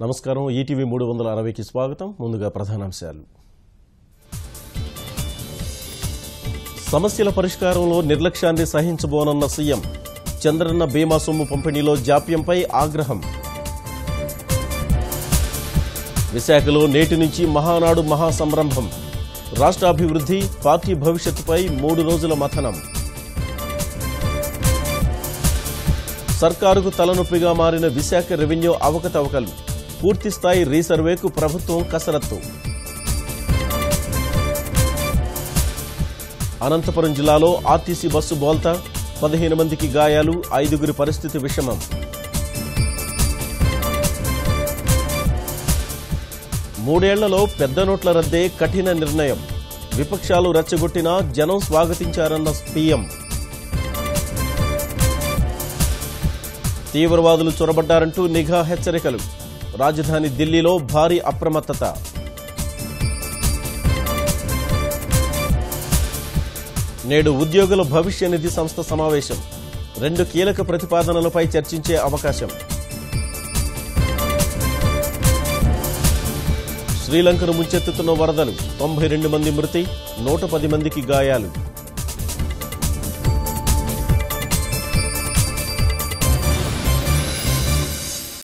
నమస్కారం ఈటీవీ 360కి స్వాగతం. ముందుగా ప్రధానాంశాలు. సమస్యల పరిష్కారంలో నిర్లక్ష్యాన్ని సహించబోనన్న సీఎం. చంద్రన్న బీమా సొమ్ము పంపిణీలో జాప్యంపై ఆగ్రహం. విశాఖలో నేటి నుంచి మహానాడు మహాసంరంభం. రాష్ట్రాభివృద్ధి, పార్టీ భవిష్యత్తుపై 3 రోజుల మథనం. సర్కారుకు తలనొప్పిగా మారిన విశాఖ రెవెన్యూ అవకతవకలు. పూర్తిస్థాయి రీసర్వేకు ప్రభుత్వం కసరత్తు. అనంతపురం జిల్లాలో ఆర్టీసీ బస్సు బోల్తా, 15 మందికి గాయాలు, 5గురి పరిస్థితి విషమం. మూడేళ్లలో పెద్ద నోట్ల రద్దే కఠిన నిర్ణయం. విపక్షాలు రెచ్చగొట్టినా జనం స్వాగతించారన్న పీఎం. తీవ్రవాదులు చొరబడ్డారంటూ నిఘా హెచ్చరికలు. రాజధాని ఢిల్లీలో భారీ అప్రమత్తత. నేడు ఉద్యోగుల భవిష్య నిధి సంస్థ సమావేశం. 2 కీలక ప్రతిపాదనలపై చర్చించే అవకాశం. శ్రీలంకను ముంచెత్తుతున్న వరదలు. 92 మంది మృతి, 110 మందికి గాయాలు.